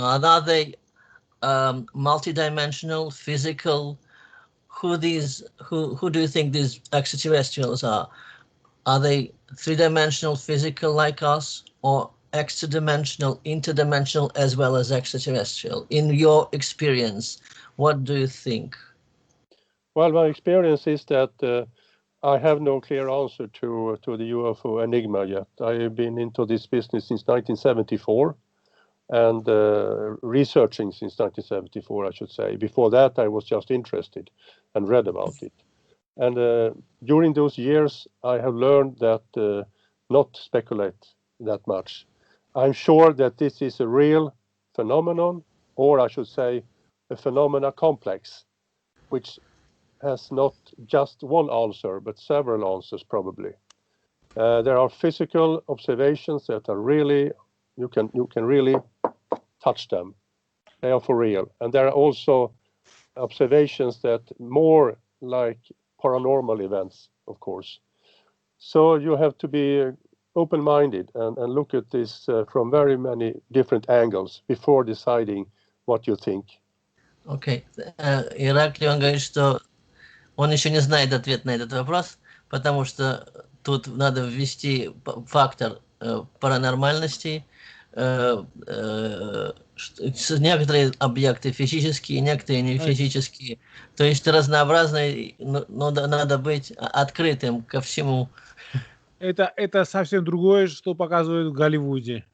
Are they multidimensional, physical? Who do you think these extraterrestrials are? Are they three-dimensional, physical like us, or extra-dimensional, interdimensional, as well as extraterrestrial? In your experience, what do you think? Well, my experience is that I have no clear answer to the UFO enigma yet. I have been into this business since 1974 and researching since 1974, I should say. Before that, I was just interested and read about it. And during those years, I have learned that not speculate that much. I'm sure that this is a real phenomenon, or I should say a phenomena complex, which has not just one answer, but several answers probably. There are physical observations that are really, you can really touch them. They are for real. And there are also observations that more like paranormal events, of course. So you have to be open-minded and look at this from very many different angles before deciding what you think. Окей. Ираклий, он говорит, что он еще не знает ответ на этот вопрос, потому что тут надо ввести фактор паранормальности. Некоторые объекты физические, некоторые не физические. То есть разнообразные, но надо быть открытым ко всему. Это совсем другое, что показывают в Голливуде,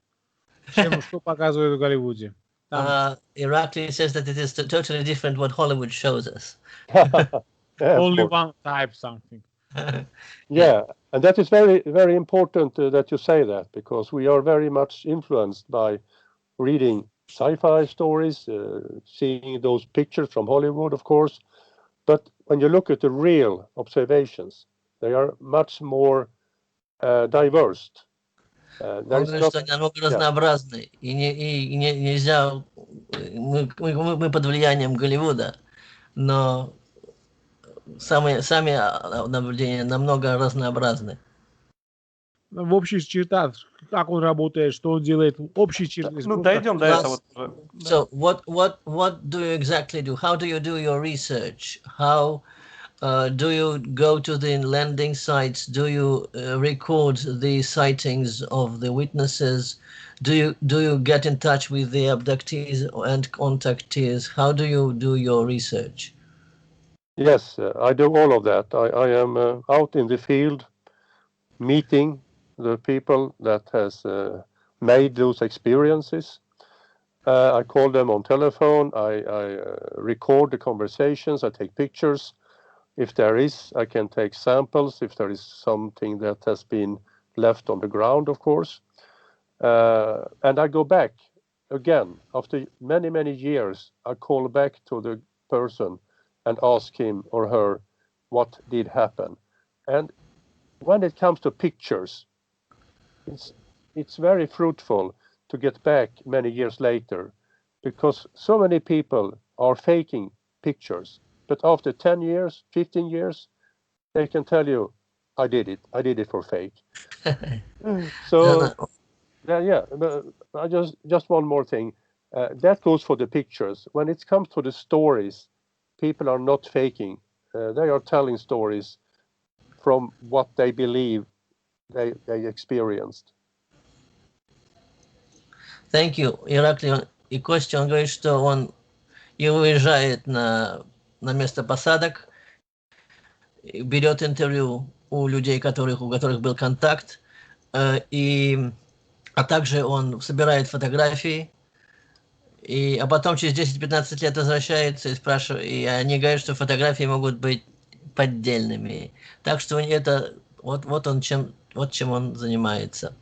чем что показывают в Голливуде. Irakli says that it is totally different what Hollywood shows us. Only one type something. Yeah, and that is very, very important that you say that, because we are very much influenced by reading sci-fi stories, seeing those pictures from Hollywood, of course. But when you look at the real observations, they are much more diverse. Он говорит, что они намного разнообразны, и нельзя... Мы под влиянием Голливуда, но сами наблюдения намного разнообразны. В общих чертах, как он работает, что он делает, общие черты. Ну, дойдем до этого. So, what do you exactly do? How do you do your research? How do you go to the landing sites? Do you record the sightings of the witnesses? Do you get in touch with the abductees and contactees? How do you do your research? Yes, I do all of that. I am out in the field, meeting the people that has made those experiences. I call them on telephone. I record the conversations. I take pictures. If there is, I can take samples. If there is something that has been left on the ground, of course. And I go back again after many, many years. I call back to the person and ask him or her what did happen. And when it comes to pictures, it's very fruitful to get back many years later, because so many people are faking pictures. But after 10 years, 15 years, they can tell you, I did it for fake. So, yeah. I just one more thing. That goes for the pictures. When it comes to the stories, people are not faking. They are telling stories from what they believe they experienced. Thank you, Ираклий. И Костя, он говорит, что он и уезжает на место посадок, берет интервью у людей, у которых был контакт, а также он собирает фотографии, а потом через 10-15 лет возвращается и спрашивает, и они говорят, что фотографии могут быть поддельными. Так что это вот чем он занимается.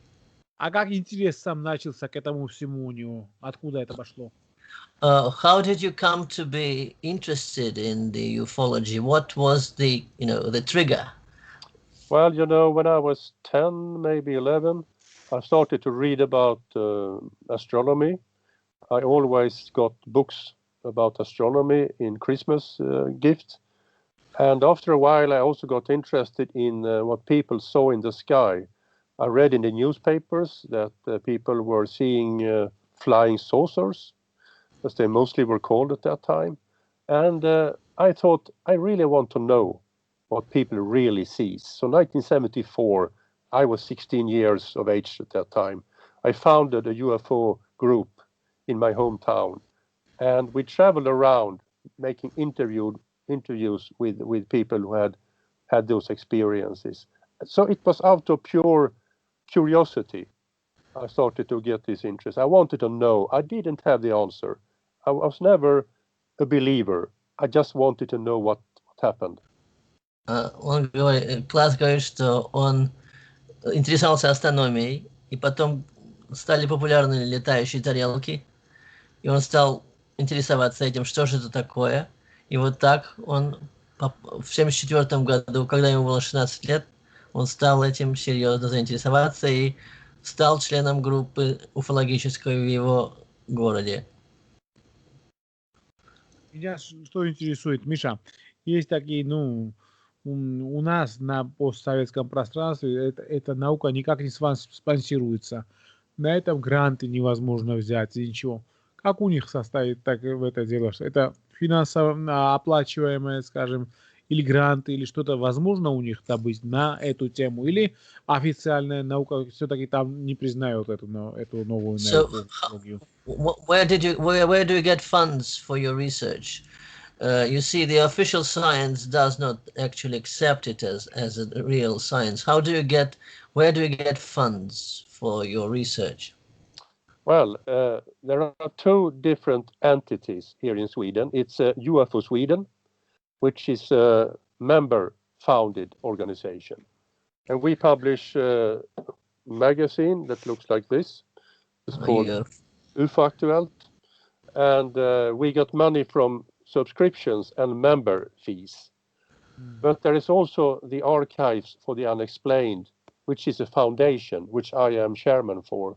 А как интерес сам начался к этому всему у него? Откуда это пошло? How did you come to be interested in the ufology? What was the trigger? Well, when I was 10, maybe 11, I started to read about astronomy. I always got books about astronomy in Christmas gift. And after a while, I also got interested in what people saw in the sky. I read in the newspapers that people were seeing flying saucers. as they mostly were called at that time. And I thought, I really want to know what people really see. So 1974, I was 16 years of age at that time. I founded a UFO group in my hometown, and we traveled around making interviews with people who had those experiences. So it was out of pure curiosity I started to get this interest. I wanted to know. I didn't have the answer. I was never a believer. I just wanted to know what happened. Он говорит, класс говорит, что он интересовался астрономией, и потом стали популярны летающие тарелки, и он стал интересоваться этим, что же это такое. И вот так он в 1974 году, когда ему было 16 лет, он стал этим серьезно заинтересоваться и стал членом группы уфологической в его городе. Меня что интересует, Миша, есть такие, у нас на постсоветском пространстве эта наука никак не спонсируется. На этом гранты невозможно взять и ничего. Как у них состоит так в это дело? Это финансово оплачиваемое, скажем, или гранты, или что-то возможно у них добыть на эту тему? Или официальная наука все-таки там не признает эту новую науку? Where do you get funds for your research? You see, the official science does not actually accept it as a real science. Where do you get funds for your research? Well, there are two different entities here in Sweden. It's UFO Sweden, which is a member-founded organization. And we publish a magazine that looks like this. It's called Ufo Conferences. And we got money from subscriptions and member fees. But there is also the Archives for the Unexplained, which is a foundation, which I am chairman for.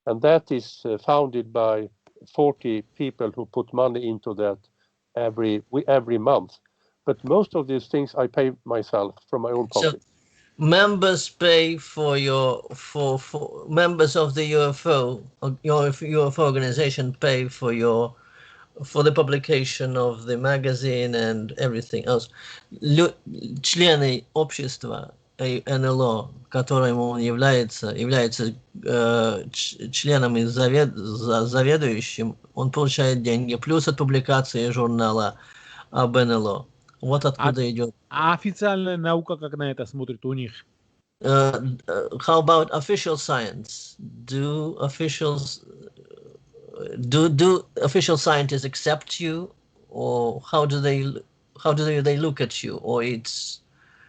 And that is founded by 40 people who put money into that every month. But most of these things I pay myself from my own pocket. So members pay for members of the UFO, your UFO organization pay for the publication of the magazine and everything else. Члены общества НЛО, которым он является членом и заведующим, он получает деньги, плюс от публикации журнала об НЛО. Вот откуда идет. А официальная наука как на это смотрит у них? How about official science? Do official scientists accept you, or how do they look at you, or it's?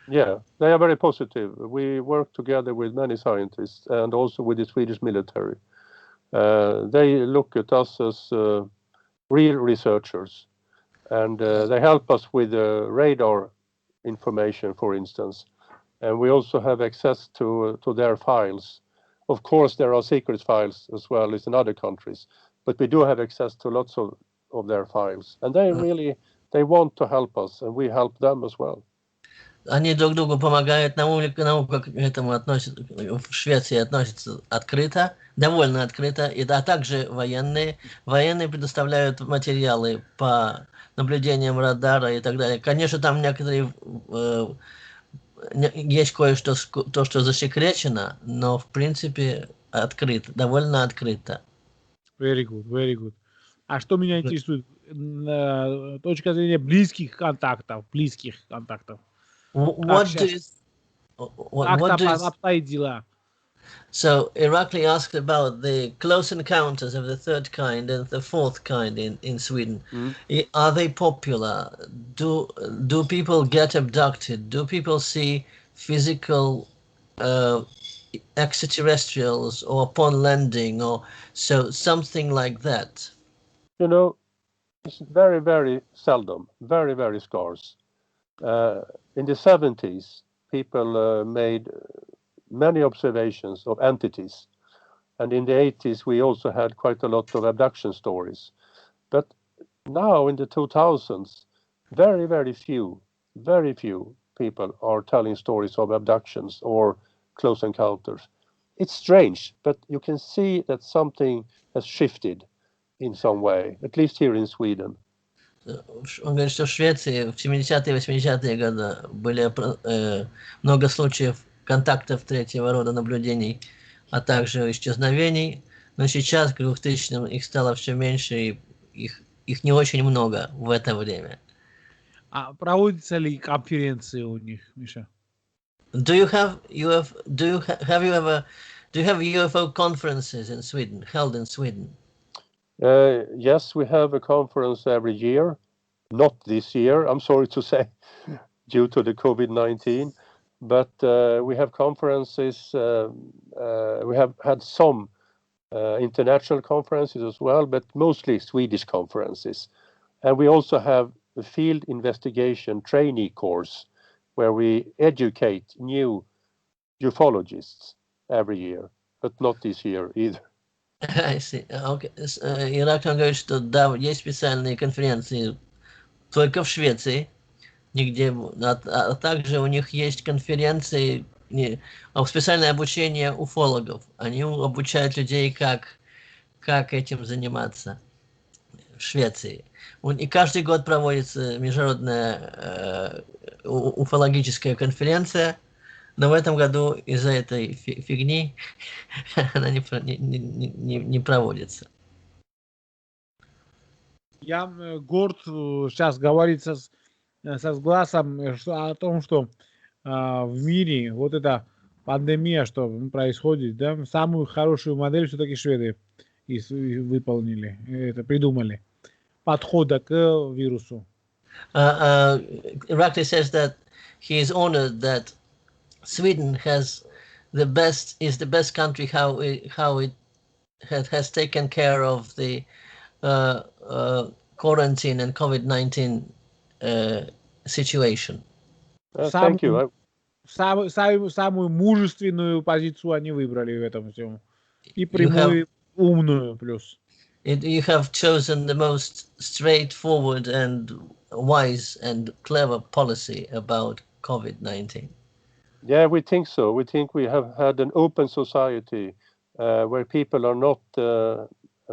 Yeah, they are very positive. We work together with many scientists and also with the Swedish military. They look at us as real researchers, and they help us with radar information, for instance. And we also have access to their files. Of course, there are secret files as well as in other countries, but we do have access to lots of their files. And they want to help us, and we help them as well. Они друг другу помогают, наука к этому относится, в Швеции относится открыто, довольно открыто, а также военные предоставляют материалы по наблюдениям радара и так далее. Конечно, там некоторые есть кое-что, то, что засекречено, но в принципе открыто, довольно открыто. Very good, very good. А что меня интересует, точка зрения близких контактов. What do you обстоят дела? So Irakli asked about the close encounters of the third kind and the fourth kind in Sweden. Are they popular? Do people get abducted? Do people see physical extraterrestrials or upon landing or something like that? You know, it's very, very seldom, very, very scarce. In the 70s, people made many observations of entities. And in the 80s, we also had quite a lot of abduction stories. But now in the 2000s, very, very few people are telling stories of abductions or close encounters. It's strange, but you can see that something has shifted in some way, at least here in Sweden. Он говорит, что в Швеции в 70-е и 80-е годы были много случаев контактов третьего рода наблюдений, а также исчезновений. Но сейчас, к 2000-м, их стало все меньше, и их не очень много в это время. А проводятся ли конференции у них, Миша? Do you have UFO conferences in Sweden, held in Sweden? Yes, we have a conference every year. Not this year, I'm sorry to say, due to the COVID-19. But we have conferences. We have had some international conferences as well, but mostly Swedish conferences. And we also have a field investigation trainee course where we educate new ufologists every year, but not this year either. I see. Okay. Ирак говорит, что да, есть специальные конференции только в Швеции, нигде, а также у них есть конференции, специальное обучение уфологов. Они обучают людей, как этим заниматься в Швеции. И каждый год проводится международная уфологическая конференция, но в этом году из-за этой фигни она не проводится. Я горд сейчас говорить со глазом о том, что в мире вот эта пандемия, что происходит, да, самую хорошую модель все-таки шведы выполнили, это придумали, подхода к вирусу. Irakli says that he is honored that Sweden is the best country how it has taken care of the quarantine and COVID-19 situation. Thank you. Самую мужественную позицию они выбрали в этом всем. И прямую, умную плюс. You have chosen the most straightforward and wise and clever policy about COVID-19. Yeah, we think so. We think we have had an open society where people are not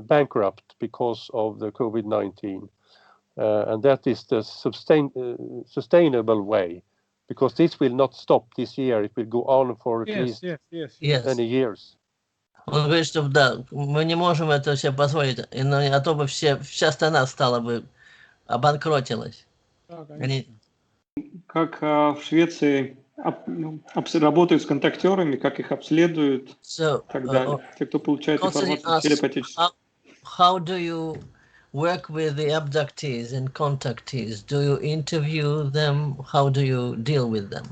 bankrupt because of the COVID-19. And that is the sustainable way, because this will not stop this year. It will go on for at least many years. Он говорит, что да, мы не можем это себе позволить, а то бы вся страна стала бы, обанкротилась. Как в Швеции работают с контактерами, как их обследуют, и так далее. Те, кто получает информацию телепатически. How do you work with the abductees and contactees? Do you interview them? How do you deal with them?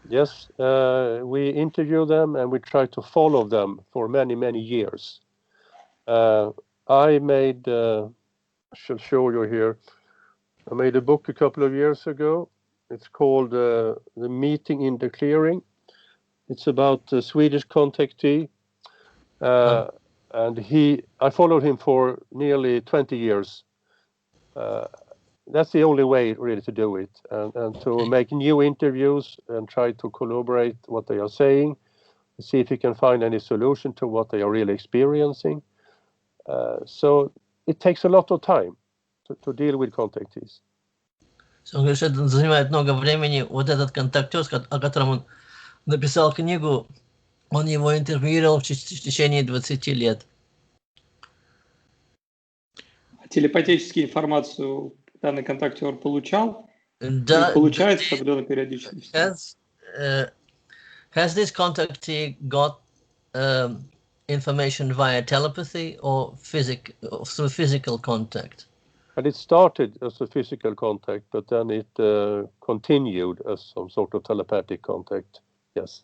Yes, we interview them and we try to follow them for many, many years. I made, I shall show you here, I made a book a couple of years ago. It's called The Meeting in the Clearing. It's about a Swedish contactee. And I followed him for nearly 20 years. That's the only way really to do it, and to make new interviews and try to collaborate what they are saying, see if you can find any solution to what they are really experiencing. So it takes a lot of time to deal with contactees. Он говорит, что это занимает много времени. Вот этот контактер, о котором он написал книгу, он его интервьюировал в течение 20 лет. Телепатическую информацию данный контактер получал? Да, получает с определенной периодичностью? Has this contactee got information via telepathy or through physical contact? And it started as a physical contact, but then it continued as some sort of telepathic contact. Yes.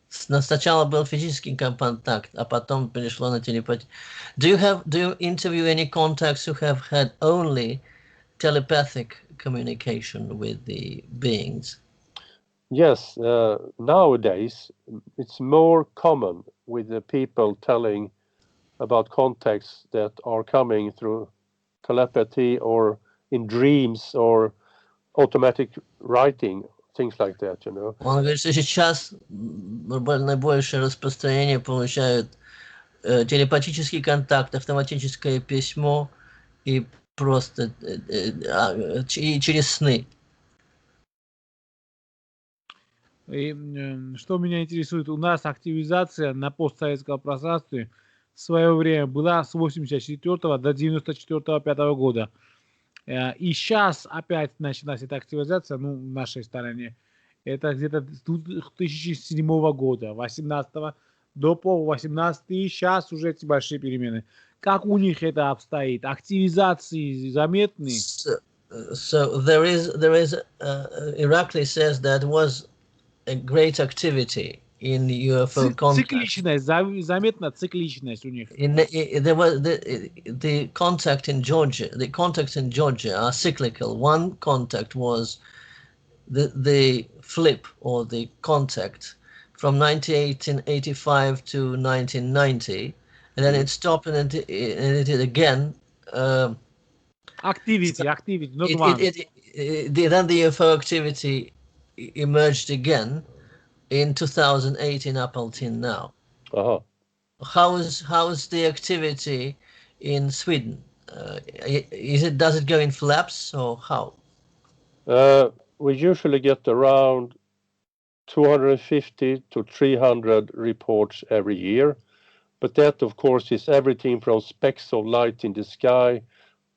Сначала был физический контакт, а потом перешло на телепатию. Do you interview any contacts who have had only telepathic communication with the beings? Yes, nowadays it's more common with the people telling about contacts that are coming through telepathy or in dreams or automatic writing. Things like that, you know. Он говорит, что сейчас наибольшее распространение получают телепатический контакт, автоматическое письмо и просто и через сны. И, что меня интересует, у нас активизация на постсоветском пространстве в свое время была с 84 до 94-5 года. И сейчас опять началась эта активизация, ну, в нашей стороне. Это где-то с 2007 года, 18 до 18 и сейчас уже эти большие перемены. Как у них это обстоит? Активизации заметны? So there is Irakli says that was a great activity in UFO contact. Цикличность, заметна цикличность у них. There was the contact in Georgia. The contacts in Georgia are cyclical. One contact was the flip or the contact from 1885 to 1990, and then it stopped and it again. Activity, not one. Then the UFO activity emerged again in 2018 up until now. Uh-huh. How is the activity in Sweden? Does it go in flaps or how? We usually get around 250 to 300 reports every year, but that of course is everything from specks of light in the sky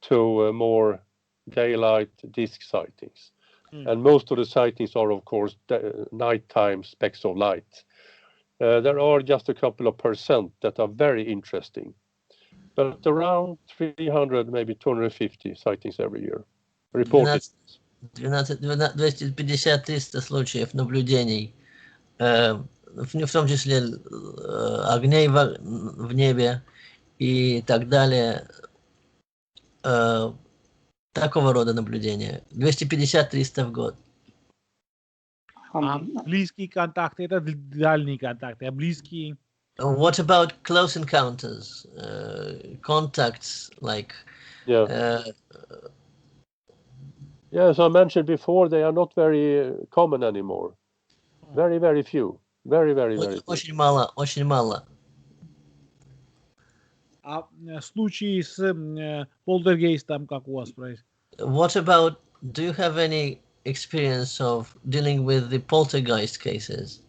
to more daylight disk sightings. And most of the sightings are of course nighttime specks of light. There are just a couple of percent that are very interesting, but around 300, maybe 250 sightings every year reported. 250-300 случаев наблюдений, в том числе огней в небе и так далее, такого рода наблюдения. 250-300 в год. А близкие контакты, это дальние контакты, а близкие? What about close encounters? Contacts like... Yeah, as I mentioned before, they are not very common anymore. Very, very few. Very, very, very few. Очень мало, очень мало. А случаи с полтергейстом, как у вас происходит? What about, do you have any experience of dealing with the poltergeist cases?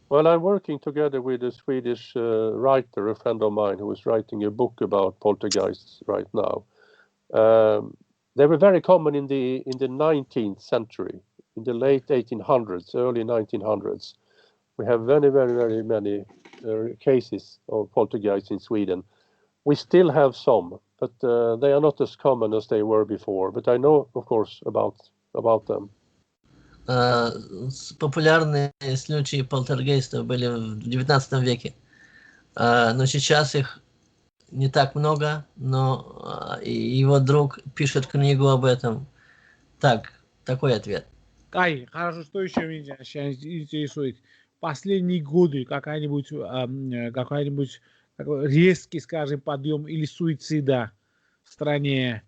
Well, I'm working together with a Swedish writer, a friend of mine, who is writing a book about poltergeists right now. They were very common in the 19th century, in the late 1800s, early 1900s. We have very, very, very many cases of poltergeists in Sweden. We still have some, but they are not as common as they were before. But I know, of course, about them. Популярные случаи полтергейстов были в 19 веке, но сейчас их не так много, но его друг пишет книгу об этом. Такой ответ. Кай, хорошо, что еще меня сейчас интересует? Последние годы какой-нибудь резкий, скажем, подъем или суицида в стране,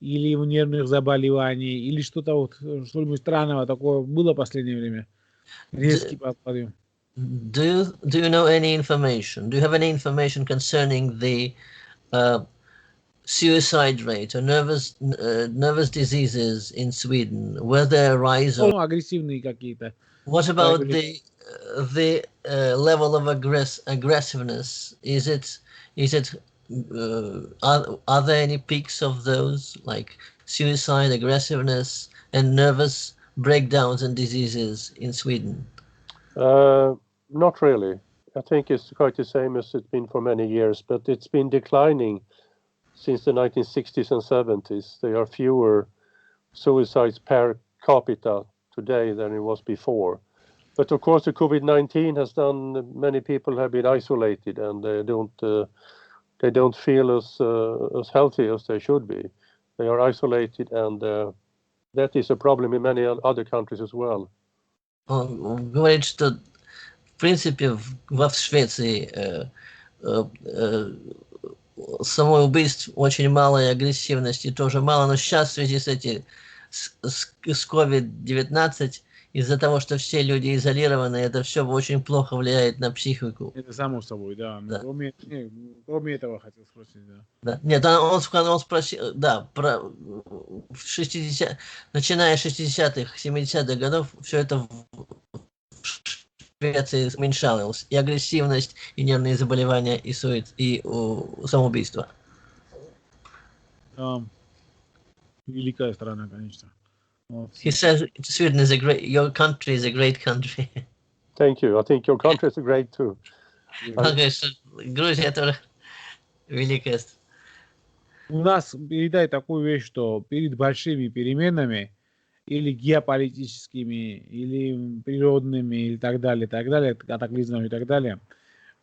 или у нервных заболеваний, или что-нибудь странного такое было в последнее время? Резкий подъем. Do you know any information? Do you have any information concerning the suicide rate or nervous diseases in Sweden? Were there a rise of агрессивные какие-то? What about the level of aggressiveness? Are there any peaks of those, like suicide, aggressiveness, and nervous breakdowns and diseases in Sweden? Not really. I think it's quite the same as it's been for many years, but it's been declining since the 1960s and 70s. There are fewer suicides per capita today than it was before. But of course, the COVID-19 has done. Many people have been isolated, and they don't feel as healthy as they should be. They are isolated, and that is a problem in many other countries as well. Он говорит, что в принципе в Швеции самоубийств очень мало и агрессивности тоже мало, но сейчас в связи с COVID-19 из-за того, что все люди изолированы, это все очень плохо влияет на психику. Это само собой, да. Да. Кроме этого хотел спросить, да. Да. Нет, он спросил, да, в 60, начиная с 60-х, 70-х годов, все это в Швеции уменьшалось. И агрессивность, и нервные заболевания, и самоубийство. Великая страна, конечно. He says Sweden is your country is a great country. Thank you. I think your country is great too. Он говорит, что Грузия тоже великая страна. У нас передай такую вещь, что перед большими переменами или геополитическими, или природными, и так далее, катаклизмами и так далее,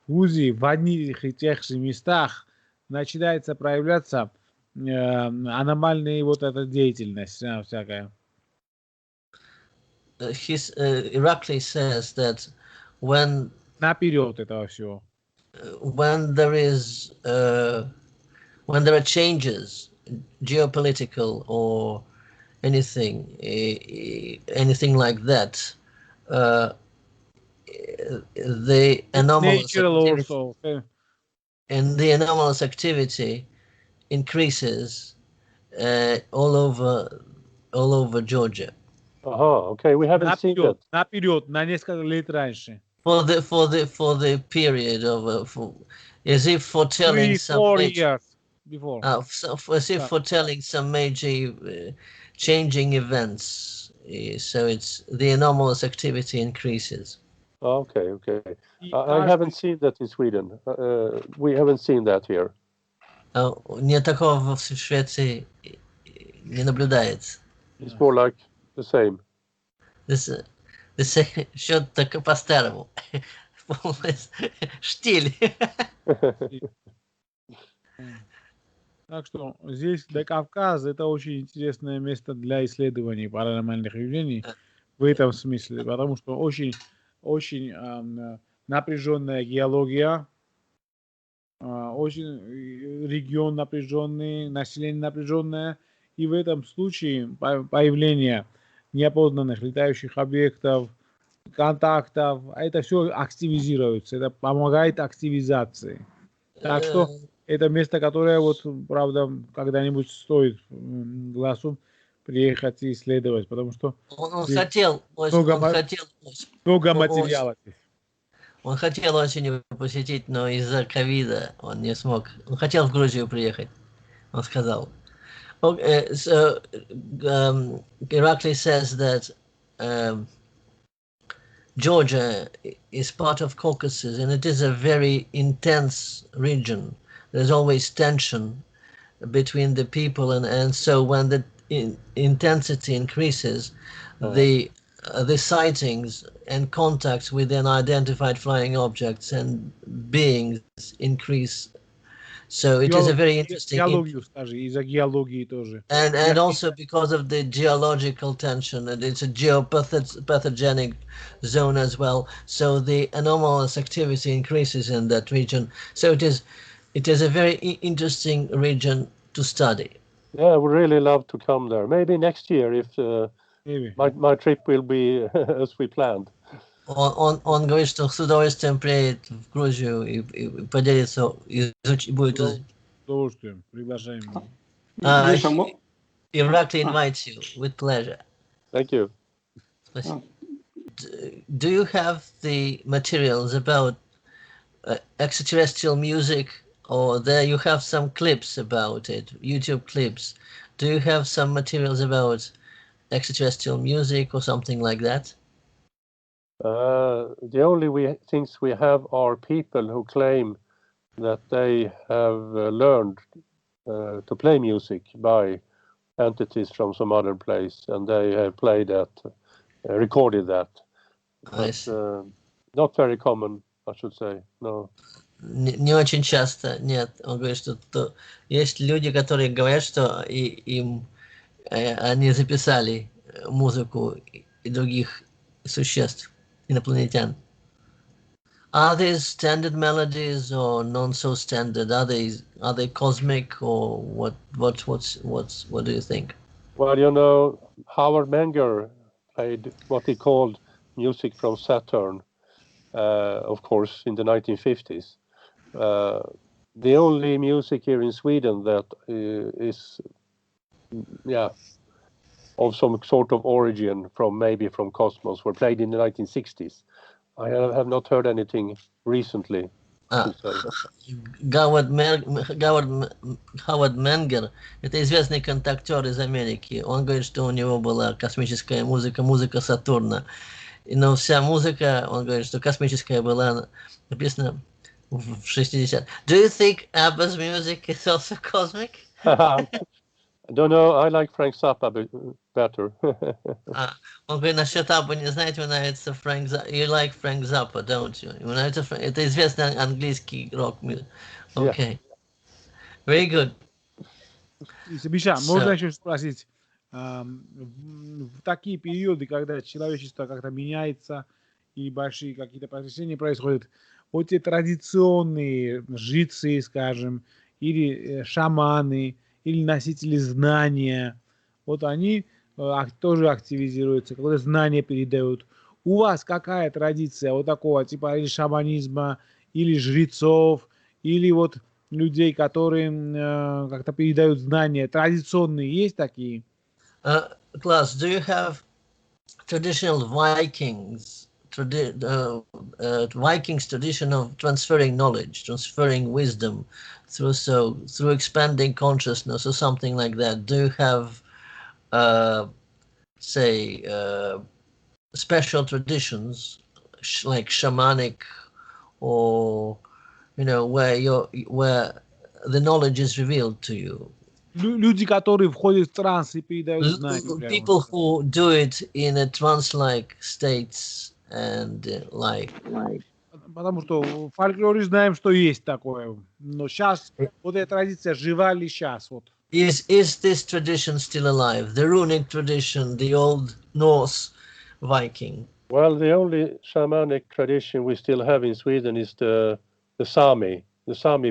в Грузии в одних и тех же местах начинается проявляться аномальная вот эта деятельность всякая. Irakli says that when наперед этого всего. When there are changes, geopolitical or anything like that, the anomalous activity, and the anomalous activity increases all over Georgia. Okay, we haven't seen that. Наперед, на несколько лет раньше. For the period of as if foretelling 3-4 years before. As if foretelling some major changing events. So it's the anomalous activity increases. Okay. I haven't seen that in Sweden. We haven't seen that here. Нет такого в Швеции не наблюдается. It's more like the same. Все так по-старому. Штиль. Так что здесь до Кавказа это очень интересное место для исследований паранормальных явлений в этом смысле, потому что очень напряженная геология, очень регион напряженный, население напряженное, и в этом случае появление неопознанных летающих объектов, контактов, это все активизируется, это помогает активизации. Так что это место, которое вот, правда, когда-нибудь стоит глазу приехать и исследовать, потому что он хотел много материала. Он хотел осенью посетить, но из-за ковида он не смог. Он хотел в Грузию приехать, он сказал. Okay, so Irakli says that Georgia is part of Caucasus, and it is a very intense region. There's always tension between the people, and so when the intensity increases, the sightings and contacts with unidentified flying objects and beings increase. So it is a very interesting. And also because of the geological tension, and it's a geopathogenic zone as well. So the anomalous activity increases in that region. So it is a very interesting region to study. Yeah, I would really love to come there. Maybe next year if my trip will be as we planned. Он говорит, что с удовольствием приедет в Грузию и поделится, будет с удовольствием, приглашаем. Irakli invites you with pleasure. Thank you. Do you have the materials about extraterrestrial music, or there you have some clips about it, YouTube clips? Do you have some materials about extraterrestrial music or something like that? The only things we have are people who claim that they have learned to play music by entities from some other place, and they have played that, recorded that. But, not very common, I should say. No. Не очень часто, нет. Он говорит, что есть люди, которые говорят, что они записали музыку и других существ, инопланетян. Are these standard melodies or non so standard? Are they cosmic, or what do you think? Well, Howard Menger played what he called music from Saturn, of course, in the 1950s. The only music here in Sweden that is, of some sort of origin maybe from Cosmos were played in the 1960s. I have not heard anything recently. Говард Менгер, это известный контактер из Америки. Он говорит, что у него была космическая музыка, музыка Сатурна. Но вся музыка, он говорит, что космическая была написана в 60. Do you think ABBA's music is also cosmic? I don't know. I like Frank Zappa better. Он говорит, насчет Абба не знаете, мне нравится Frank Zappa. You like Frank Zappa, don't you? Это известный английский рок. Okay. Very good. Миша, можно еще спросить, в такие периоды, когда человечество как-то меняется и большие какие-то потрясения происходят, вот эти традиционные жрецы, скажем, или шаманы, или носители знания, вот они тоже активизируются, когда знания передают. У вас какая традиция вот такого типа или шаманизма, или жрецов, или вот людей, которые как-то передают знания, традиционные есть такие? Klaus, do you have traditional Vikings tradition of transferring knowledge, transferring wisdom through expanding consciousness or something like that? Do you have, special traditions like shamanic, or where the knowledge is revealed to you? Люди, которые входят в транс и передают знания. People who do it in a trance-like states and like. Потому что в фольклоре знаем, что есть такое. Но сейчас вот эта традиция жива ли сейчас? Вот. Is this tradition still alive? The runic tradition, the old Norse Viking? Well, the only shamanic tradition we still have in Sweden is the Sami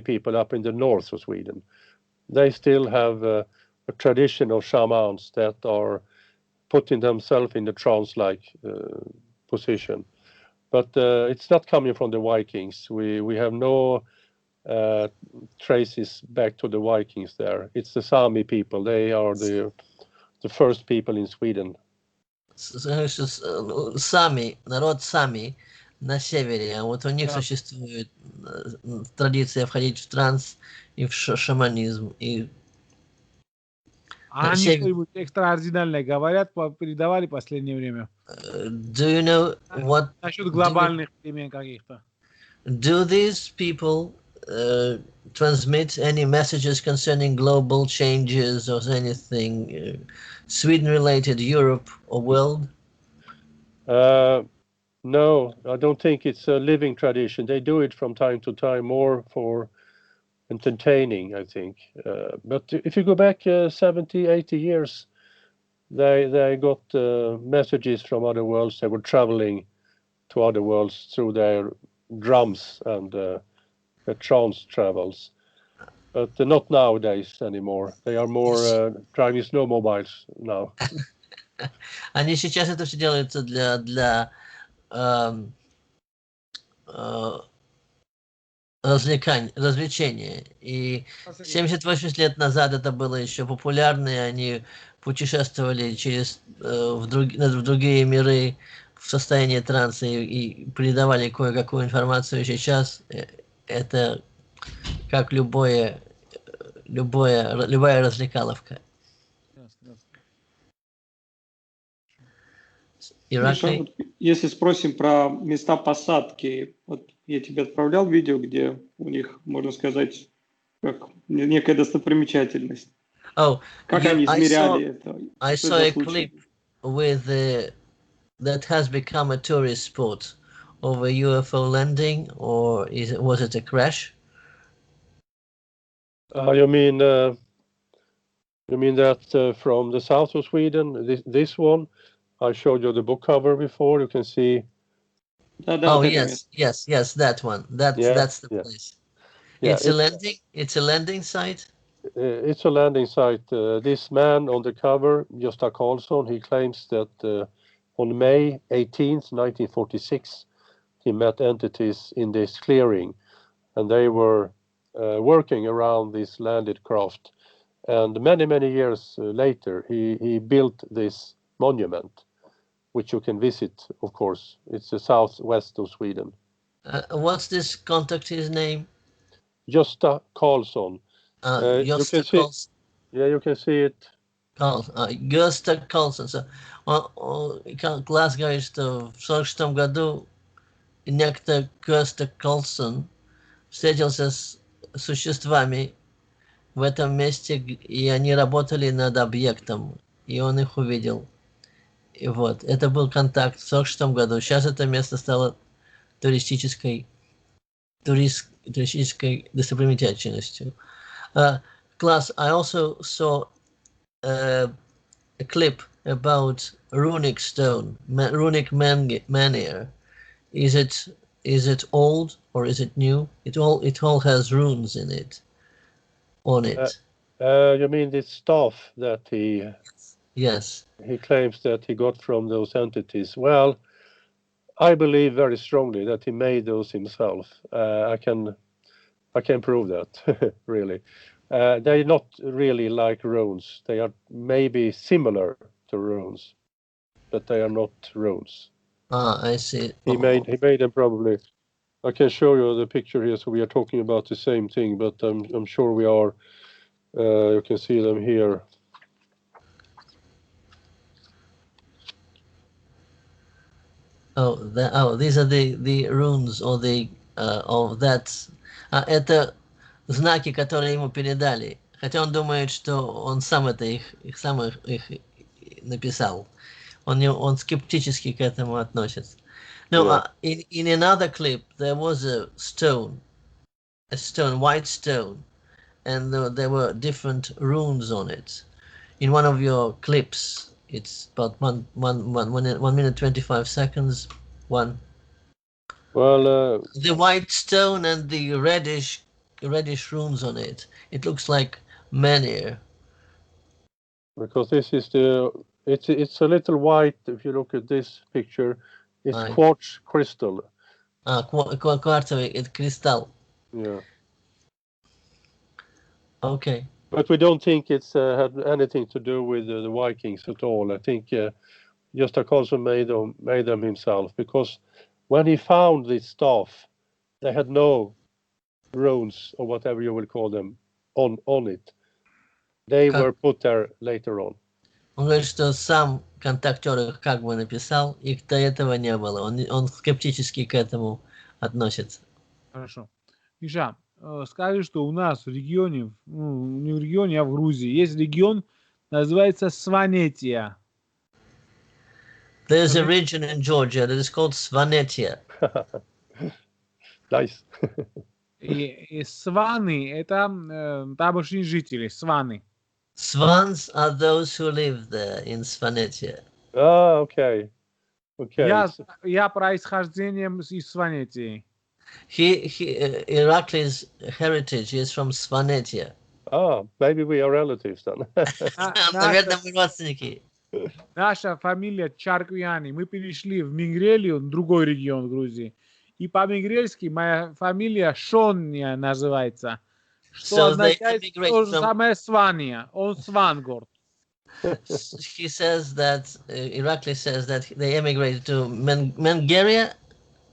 people up in the north of Sweden. They still have a tradition of shamans that are putting themselves in a trance-like position. But it's not coming from the Vikings. We have no traces back to the Vikings there. It's the Sami people. They are the first people in Sweden. Сами, народ Сами на севере, а вот у них существует традиция входить в транс и в шаманизм. И они что-нибудь экстраординарное говорят, передавали в последнее время? Do you know what? Насчет глобальных перемен каких-то. Do these people transmit any messages concerning global changes or anything Sweden-related, Europe or world? No, I don't think it's a living tradition. They do it from time to time, more for entertaining, I think. But if you go back 70, 80 years, they got messages from other worlds. They were traveling to other worlds through their drums and the trance travels. But not nowadays anymore. They are more driving snowmobiles now. Они сейчас это все делаются для развлечения. И 70-80 лет назад это было еще популярно, и они путешествовали в другие миры в состоянии транса и передавали кое-какую информацию. И сейчас это как любая развлекаловка. Миша, вот если спросим про места посадки, вот я тебе отправлял видео, где у них, можно сказать, как некая достопримечательность. Как они измеряли это? I saw a clip with that has become a tourist spot of a UFO landing, or was it a crash? You mean that from the south of Sweden, this one? I showed you the book cover before. You can see. Yes, that one. That's the place. Yeah, it's a landing site. It's a landing site. This man on the cover, Gösta Karlsson, he claims that on May 18th, 1946, he met entities in this clearing, and they were working around this landed craft. And many, many years later, he built this monument, which you can visit, of course. It's the southwest of Sweden. What's this contactee's name? Gösta Karlsson. Gösta Karlsson. Yeah, you can see it. Gösta Karlsson. Класс говорит, что в 1946 году некто Gösta Karlsson встретился с существами в этом месте, и они работали над объектом, и он их увидел. И вот, это был контакт в 1946 году. Сейчас это место стало туристической достопримечательностью. Class, I also saw a clip about Runic Stone, Runic Manor. Is it old or is it new? It all has runes in it. On it. You mean this staff that he? Yes. He claims that he got from those entities. Well, I believe very strongly that he made those himself. I can prove that, really. They're not really like runes. They are maybe similar to runes, but they are not runes. I see. He made them probably. I can show you the picture here, so we are talking about the same thing, but I'm sure we are. You can see them here. These are the runes or the of that. Это знаки, которые ему передали. Хотя он думает, что он сам это их написал. Он скептически к этому относится. No, in another clip there was a white stone, and there were different runes on it. In one of your clips, it's about 1 minute 25 seconds. One. Well, the white stone and the reddish runes on it. It looks like menhir. Because this is it's a little white. If you look at this picture, it's quartz crystal. Кварцевый кристалл. Yeah. Okay. But we don't think it's had anything to do with the Vikings at all. I think Gösta Karlsson made them himself, because when he found this staff, they had no runes or whatever you will call them on it. They were put there later on. Он говорит, что сам контактер их как бы написал, их до этого не было. Он скептически к этому относится. Хорошо. Миша, скажи, что у нас в регионе, не в регионе, а в Грузии, есть регион, называется Сванетия. There's a region in Georgia that is called Svanetia. Nice. И сваны — это тамошние жители, сваны. Swans are those who live there in Svanetia. Ah, okay. Я происхождением из Сванетии. Irakli's heritage is from Svanetia. Oh, maybe we are relatives then. Наверное, мы родственники. Наша фамилия Чарквяни. Мы перешли в Мингрелию, другой регион Грузии. И по-мингрельски моя фамилия Шонния называется. Что означает то же самое Свания. Он Свангорд. He says that Irakli says that they emigrated to Mengeria.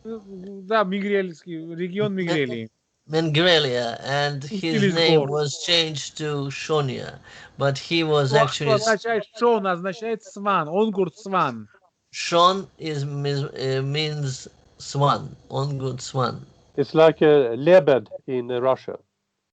Да, Мигрельский, регион Мигрелии. Mengrelia, and his name was changed to Shonia, but he was actually. Означает Шон, означает Сван. Он говорит Сван. Shon means swan. On good swan. It's like a lebed in Russia.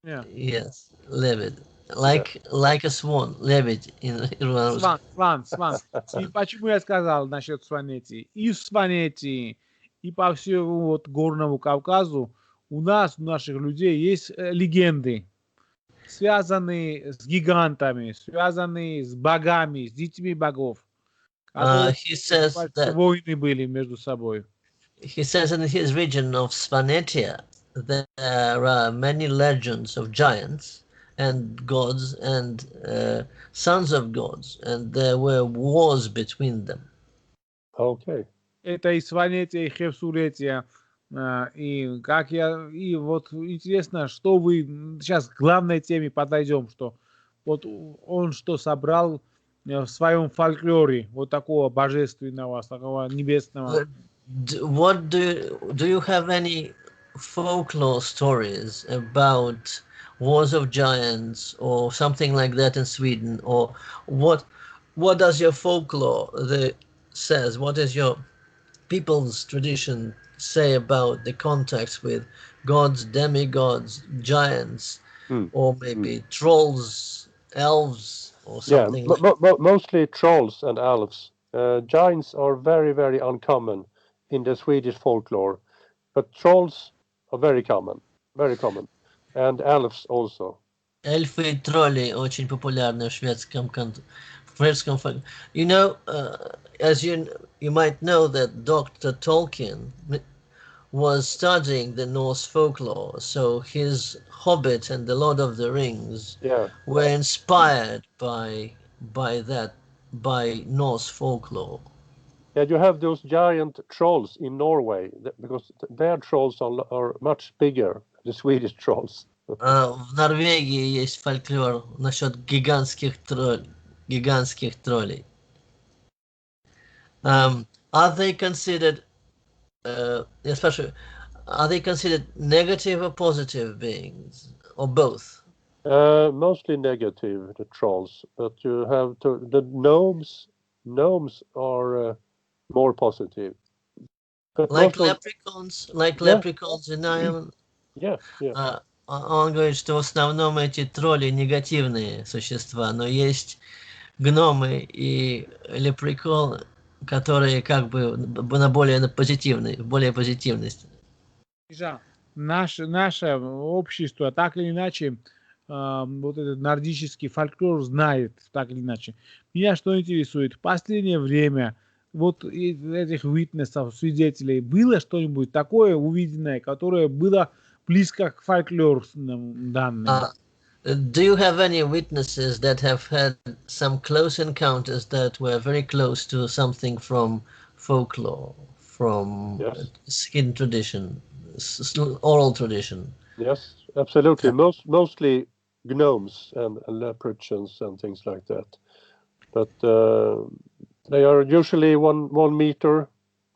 Yeah. Yes, lebed. Like a swan, lebed in Russia. Сван. И почему я сказал насчет Сванетии? И в Сванетии, и по всему вот Горному Кавказу у наших людей есть легенды, связанные с гигантами, связанные с богами, с детьми богов. He says that войны были между собой. He says in his region of Svanetia there are many legends of giants and gods and sons of gods, and there were wars between them. Okay. Это и сванетие, и хевсуретие. И вот интересно, что вы сейчас к главной теме подойдем, что вот он что собрал в своем фольклоре вот такого божественного, такого небесного. What do you have any folklore stories about wars of giants or something like that in Sweden, or what does your folklore says? What is your people's tradition say about the contacts with gods, demigods, giants, or maybe trolls, elves, or something mostly trolls and elves. Giants are very, very uncommon in the Swedish folklore, but trolls are very common, and elves also. Эльфы и тролли очень популярны в шведском фольклоре. You know, as you might know that Dr. Tolkien was studying the Norse folklore, so his Hobbit and the Lord of the Rings were inspired by Norse folklore. Yeah, you have those giant trolls in Norway because their trolls are much bigger than the Swedish trolls. В Норвегии есть фольклор насчет гигантских троллей. Are they considered, я спрашиваю, are they considered negative or positive beings, or both? Mostly negative, the trolls, but you have the gnomes. Gnomes are more positive. But like leprechauns in Ireland? Yeah. Он говорит, что в основном эти тролли негативные существа, но есть гномы и лепреконы, которые как бы более позитивность. Наше общество так или иначе вот этот нордический фольклор знает так или иначе. Меня что интересует, в последнее время вот из этих witnessов, свидетелей, было что-нибудь такое увиденное, которое было близко к фольклорным данным? Do you have any witnesses that have had some close encounters that were very close to something from folklore, from skin tradition, oral tradition? Yes, absolutely. Mostly gnomes and leprechauns and things like that. But they are usually one meter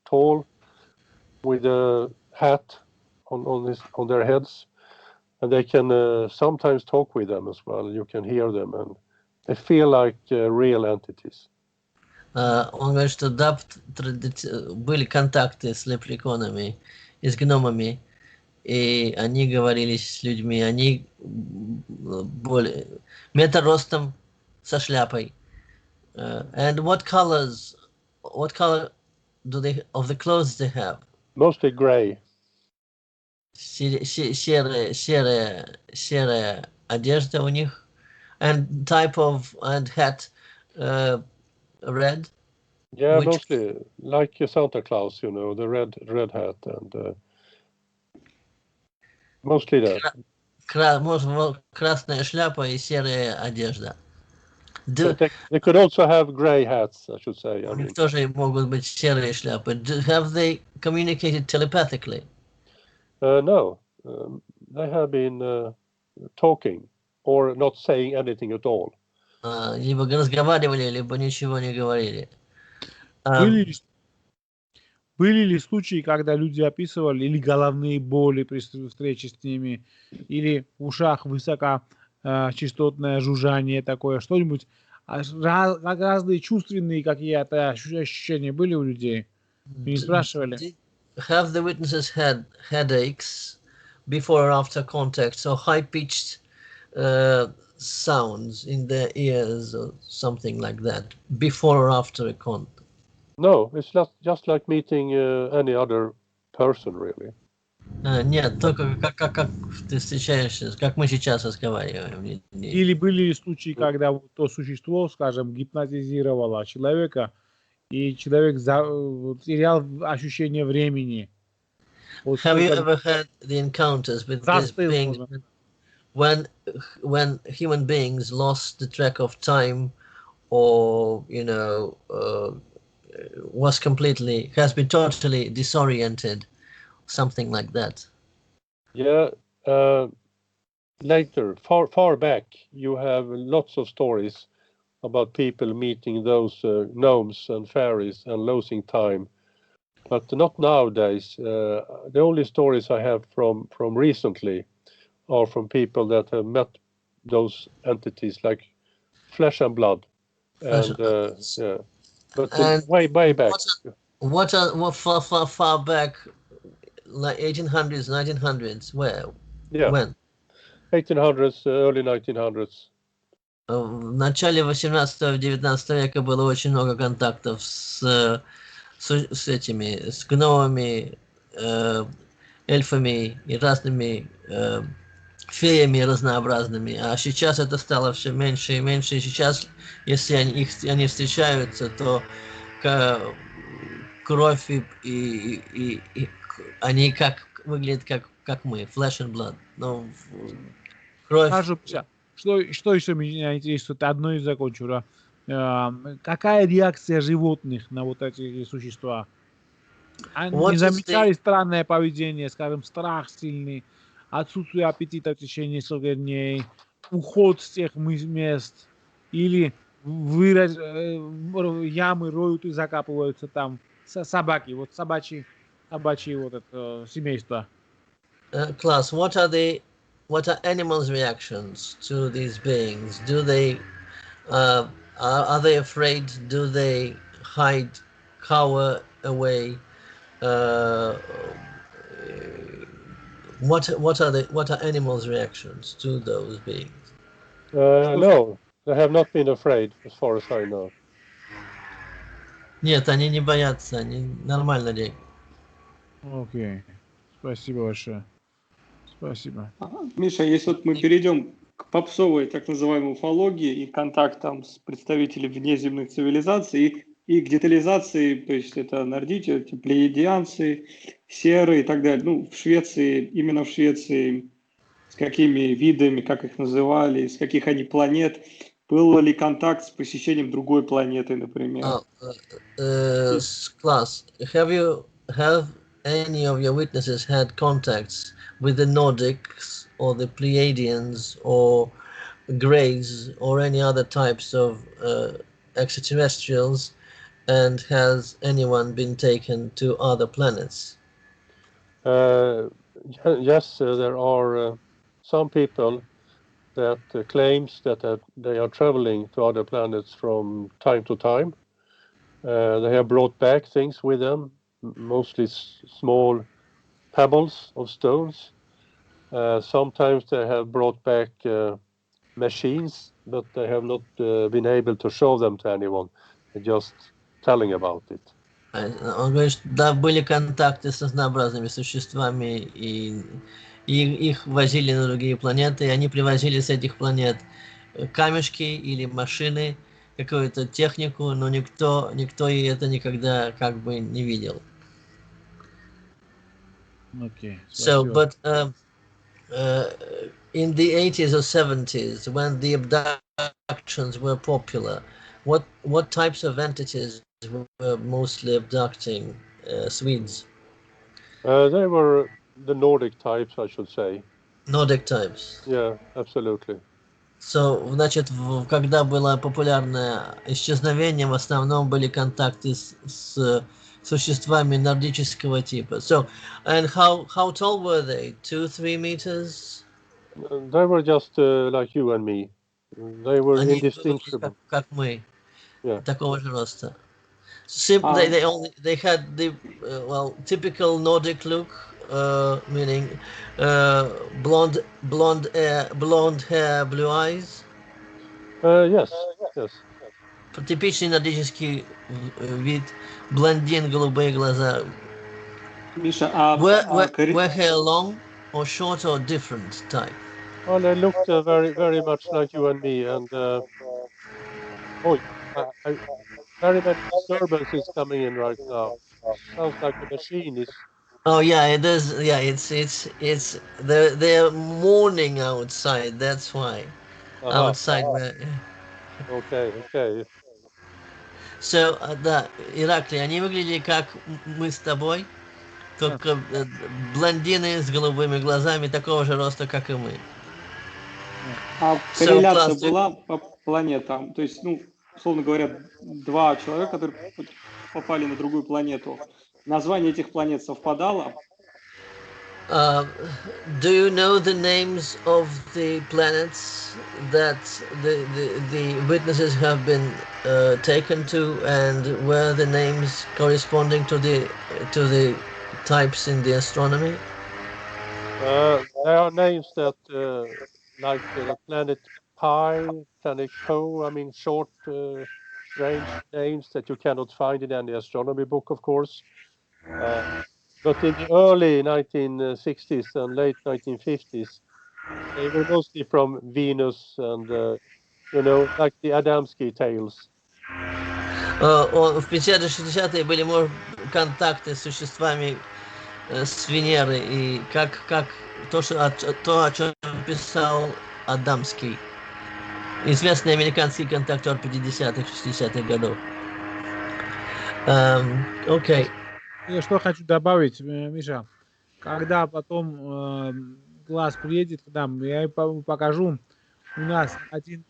tall with a hat on their heads. And they can sometimes talk with them as well. You can hear them, and they feel like real entities. Он говорит, что да, были контакты с лепреконами и с гномами, и они говорили с людьми, они более метр ростом со шляпой. And what color do they of the clothes they have? Mostly gray. Серая одежда у них, and type of and hat red. Yeah, mostly like Santa Claus, you know, the red hat, and mostly that. Красная шляпа и серая одежда. They could also have gray hats, I should say. У них тоже могут быть серые шляпы. Have they communicated telepathically? No, they have been talking or not saying anything at all. Либо разговаривали, либо ничего не говорили. Были ли случаи, когда люди описывали или головные боли при встрече с ними, или в ушах высокочастотное жужжание такое, что-нибудь, разные чувственные какие-то ощущения были у людей? Не спрашивали? Have the witnesses had headaches before or after contact, or high-pitched sounds in their ears or something like that, before or after a contact? No, it's just like meeting any other person, really. Нет, только как ты встречаешься, как мы сейчас разговариваем. Или были ли случаи, когда то существо, скажем, гипнотизировало человека, и человек терял ощущение времени? Have you ever had the encounters with these beings when human beings lost the track of time, or has been totally disoriented, something like that. Yeah, later, far back, you have lots of stories about people meeting those gnomes and fairies and losing time, but not nowadays. The only stories I have from recently are from people that have met those entities, like flesh and blood, and yeah, but way back. What far back, like 1800s, 1900s? Where? Yeah. When? 1800s, early 1900s. В начале 18-19 века было очень много контактов с этими, с гномами, эльфами и разными феями разнообразными. А сейчас это стало все меньше и меньше. И сейчас, если они встречаются, то кровь и они выглядят как мы, flesh and blood. Но кровь... Кажется, что еще меня интересует, одно из закончу. Какая реакция животных на вот эти существа? Они не замечали странное поведение, скажем, страх сильный, отсутствие аппетита в течение нескольких дней, уход с тех мест, или ямы роют и закапываются там собаки, вот собачьи вот это семейство. Class, what are animals' reactions to these beings? Do they are they afraid? Do they hide, cower away? What are animals' reactions to those beings? No, they have not been afraid, as far as I know. Нет, они не боятся, они нормально действуют. Окей, спасибо большое. Спасибо. Миша, если вот мы перейдем к попсовой так называемой уфологии и контактам с представителями внеземных цивилизаций и к детализации, то есть это нордики, плеядианцы, серы и так далее. Ну, в Швеции, именно в Швеции, с какими видами, как их называли, с каких они планет, был ли контакт с посещением другой планеты, например? Class, have any of your witnesses had contacts with the Nordics or the Pleiadians or Greys or any other types of extraterrestrials, and has anyone been taken to other planets? Yes, there are some people that claims that they are traveling to other planets from time to time. They have brought back things with them, mostly small pebbles of stones. Sometimes they have brought back machines, but they have not been able to show them to anyone. They're just telling about it. Он говорит, что да, были контакты с разнообразными существами, и их возили на другие планеты, и они привозили с этих планет камешки или машины, какую-то технику, но никто и это никогда как бы не видел. Okay, so, but in the 80s or 70s, when the abductions were popular, what types of entities were mostly abducting Swedes? They were the Nordic types, I should say. Nordic types. Yeah, absolutely. So, значит, когда было популярное исчезновение, в основном были контакты с существами нордического типа. So, and how tall were they? 2-3 meters? They were just like you and me. They were indistinguishable. Как мы. Yeah. Такого же роста. They had the typical Nordic look, meaning blonde hair, blue eyes. Yes. Типичный нордический вид, блондин, голубые глаза. Миша, were hair long or short or different type? Well, they looked very much like you and me, and very many disturbances coming in right now. Sounds like the machine is. Oh yeah, it is. Yeah, it's they're mourning outside. That's why. Outside. Okay. So, да, Ираклий, они выглядели как мы с тобой, только блондины с голубыми глазами такого же роста, как и мы. А корреляция была по планетам? То есть, ну, условно говоря, два человека, которые попали на другую планету, название этих планет совпадало? Do you know the names of the planets that the witnesses have been taken to, and were the names corresponding to the types in the astronomy? There are names that, like the planet Pi, planet Co. I mean, short range names that you cannot find in any astronomy book, of course. But in the early 1960s and late 1950s, they were mostly from Venus and, like the Adamski tales. В 50-60-е были, может, контакты с существами с Венеры, и как то, о чем писал Адамский, известный американский контактер 50-х, 60-х годов. Окей. Я что хочу добавить, Миша, когда потом класс приедет к нам, я покажу, у нас один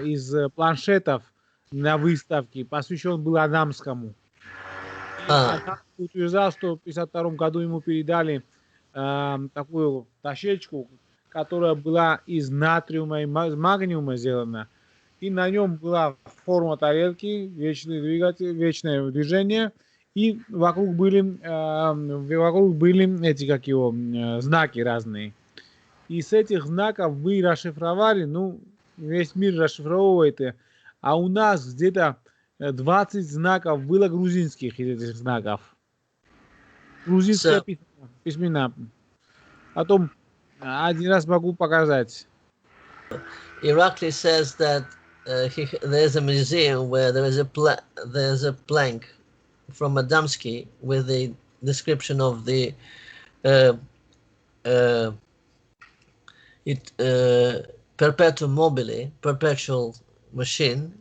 из планшетов на выставке посвящен был Адамскому. Адам утверждал, что в 1952 году ему передали такую дощечку, которая была из натриума и магниума сделана. И на нем была форма тарелки, вечный двигатель, вечное движение. И вокруг были эти, как его, знаки разные. И с этих знаков вы расшифровали, ну, весь мир расшифровывает. А у нас где-то 20 знаков было грузинских из этих знаков. Грузинские письмена. Потом один раз могу показать. Irakli says that there's a museum where there's a plank from Adamski with the description of the perpetuum mobile, perpetual machine,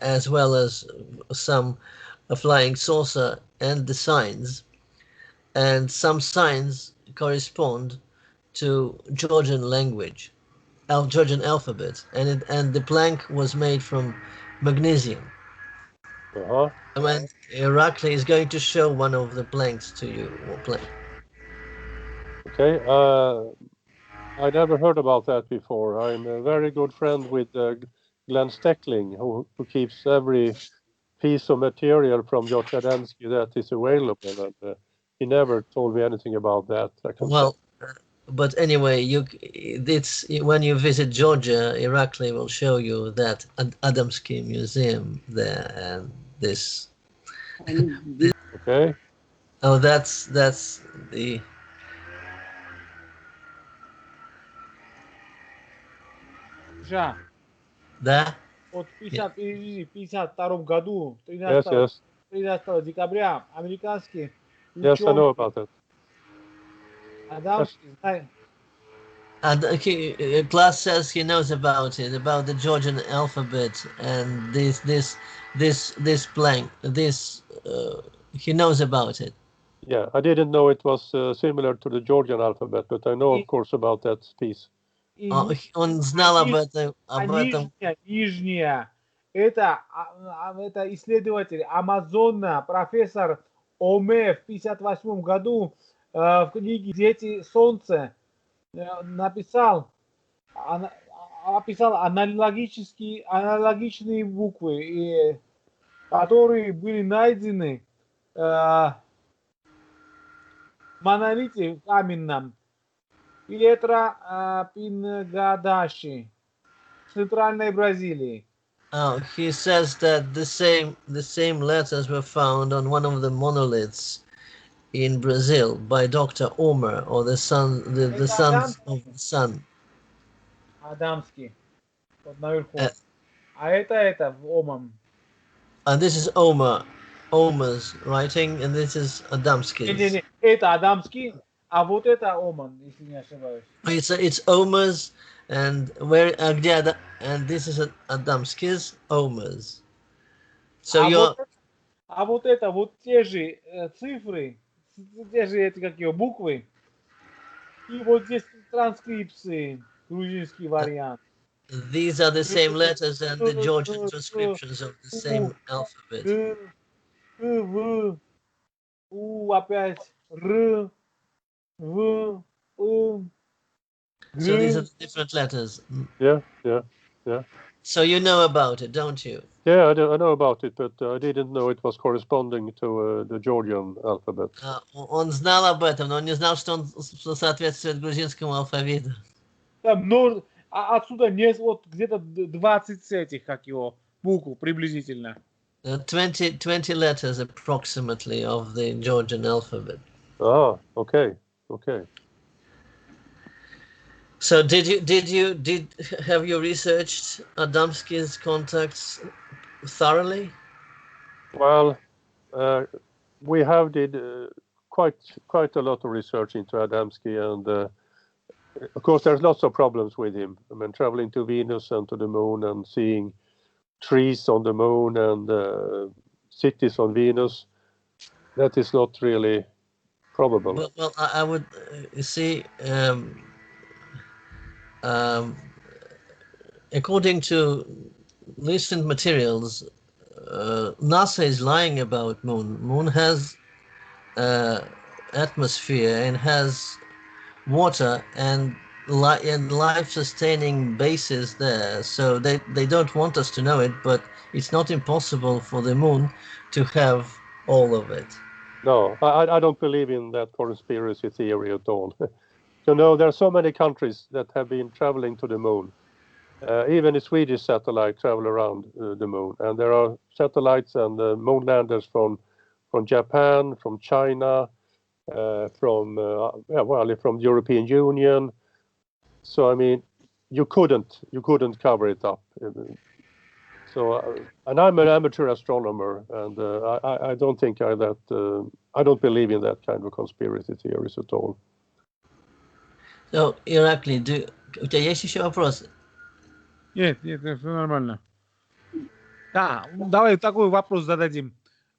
as well as some flying saucer and the signs, and some signs correspond to Georgian language, Georgian alphabet, and the plank was made from magnesium. And Irakli is going to show one of the planks to you. Okay, I never heard about that before. I'm a very good friend with Glenn Steckling, who keeps every piece of material from George Adamski that is available, and he never told me anything about that. But anyway, it's when you visit Georgia, Irakli will show you that Adamski museum there, and this. Okay. Oh, that's the. Да? Вот в 1952 году, 13 декабря, американский ученый... Yes, I know about that. Адамский, Class says he knows about it, about the Georgian alphabet, and this plank, he knows about it. Yeah, I didn't know it was similar to the Georgian alphabet, but I know, of course, about that piece. Он знал об этом. Нижняя, это исследователь Амазона, профессор Оме в 1958 году в книге «Дети Солнца» написал аналогичные буквы, которые были найдены в монолите каменном Петра Пингадаши в центральной Бразилии. He says that the same letters were found on one of the monoliths in Brazil by Dr. Omer, or the sons of the sun. Адамский. Вот наверху. А это Омом. And this is Omer's writing, and this is Adamski's. Не, это Адамский, а вот это Оман, если не ошибаюсь. It's Omer's, and and this is Adamski's, Omer's. Вот те же цифры, те же эти как его буквы, и вот здесь транскрипции, грузинский вариант. These are the same letters and the Georgian transcriptions of the same alphabet. В, У опять, Р, В, So these are the different letters. Yeah. So you know about it, don't you? Yeah, I know about it, but I didn't know it was corresponding to the Georgian alphabet. Он знал об этом, но он не знал, что он соответствует грузинскому алфавиту. Там отсюда вот где-то 20 этих, как его, букв приблизительно. 20 letters approximately of the Georgian alphabet. Ah, okay. So have you researched Adamski's contacts thoroughly? Well, we have did quite a lot of research into Adamski, and of course there's lots of problems with him. I mean, traveling to Venus and to the moon and seeing trees on the moon and cities on Venus, that is not really probable. Well, I would see. According to recent materials, NASA is lying about moon. Moon has atmosphere and has water and life-sustaining bases there. So they don't want us to know it, but it's not impossible for the moon to have all of it. No, I don't believe in that conspiracy theory at all. You know, there are so many countries that have been traveling to the moon. Even a Swedish satellite travel around the moon, and there are satellites and moon landers from Japan, from China, from the European Union. So I mean, you couldn't cover it up. So and I'm an amateur astronomer, and I don't think I don't believe in that kind of conspiracy theories at all. So, Irakli, у тебя есть еще вопросы? Нет, все нормально. Да, давай такой вопрос зададим.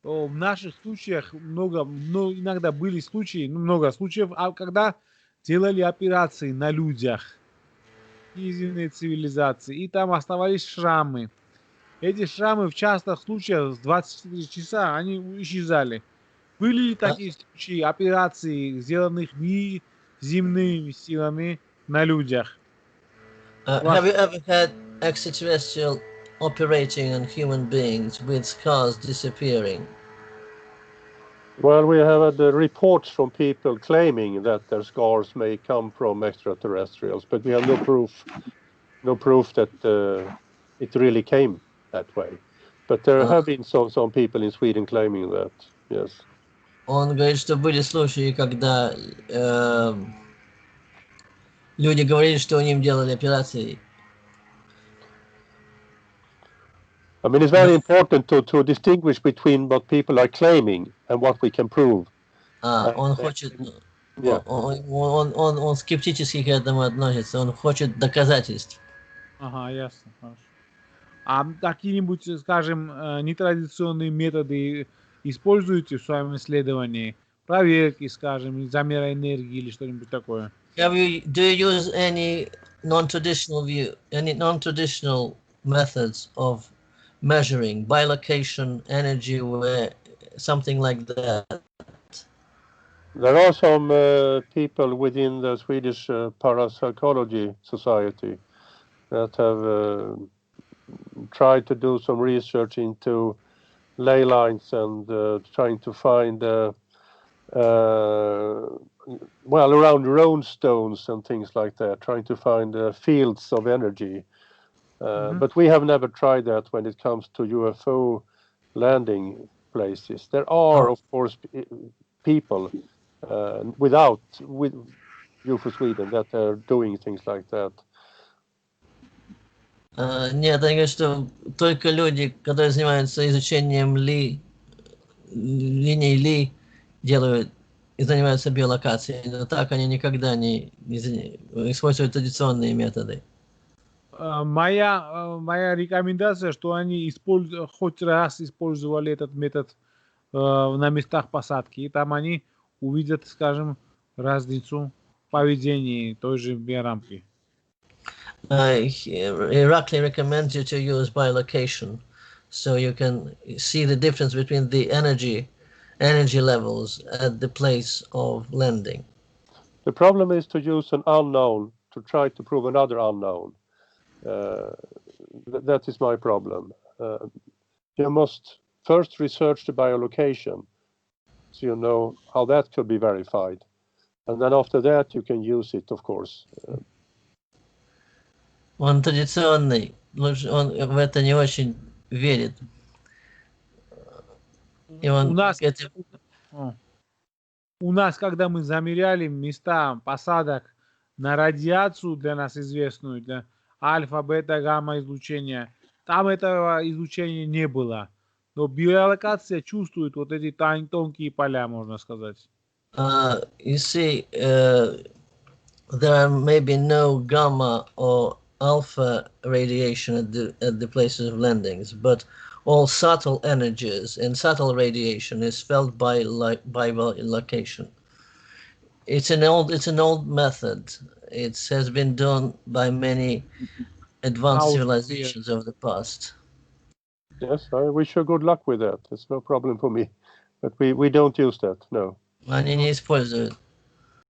В наших случаях иногда были случаи, много случаев, когда делали операции на людях, низменной цивилизации, и там оставались шрамы. Эти шрамы в частых случаях с 24 часа они исчезали. Были ли такие случаи операций, сделанных земными силами на людях? Have you ever had extraterrestrial operating on human beings with scars disappearing? Well, we have had reports from people claiming that their scars may come from extraterrestrials, but we have no proof that it really came that way. But there have been some people in Sweden claiming that, yes. Он говорит, что были случаи, когда люди говорили, что им делали операции. I mean, it's very important to distinguish between what people are claiming and what we can prove. Он хочет, он скептически к этому относится, он хочет доказательств. Ага, ясно, хорошо. А какие-нибудь, скажем, нетрадиционные методы используете в своем исследовании? Проверки, скажем, замера энергии или что-нибудь такое? Do you use any non-traditional methods of measuring bilocation, energy, something like that? There are some people within the Swedish Parapsychology Society that have tried to do some research into ley lines and trying to find around rune stones and things like that, trying to find fields of energy. But we have never tried that when it comes to UFO landing places. There are, of course, people with UFO Sweden that are doing things like that. Нет, они говорят, что только люди, которые занимаются изучением линий Ли, делают и занимаются биолокацией, но так они никогда не используют традиционные методы. Моя рекомендация, что они хоть раз использовали этот метод на местах посадки, и там они увидят, скажем, разницу в поведении той же биорамки. Irakli recommends you to use bilocation, so you can see the difference between the energy levels at the place of landing. The problem is to use an unknown to try to prove another unknown. That is my problem. You must first research the biolocation, so you know how that could be verified, and then after that you can use it, of course. Он традиционный, он в это не очень верит. И он у нас, когда мы замеряли места посадок на радиацию для нас известную, для альфа, бета, гамма излучения, там этого излучения не было. Но биолокация чувствует вот эти тонкие поля, можно сказать. You see, there are maybe no gamma or alpha radiation at the places of landings, but all subtle energies and subtle radiation is felt by location. It's an old method. It has been done by many advanced civilizations of the past. Yes, I wish you good luck with that. It's no problem for me, but we don't use that. No. Они не используют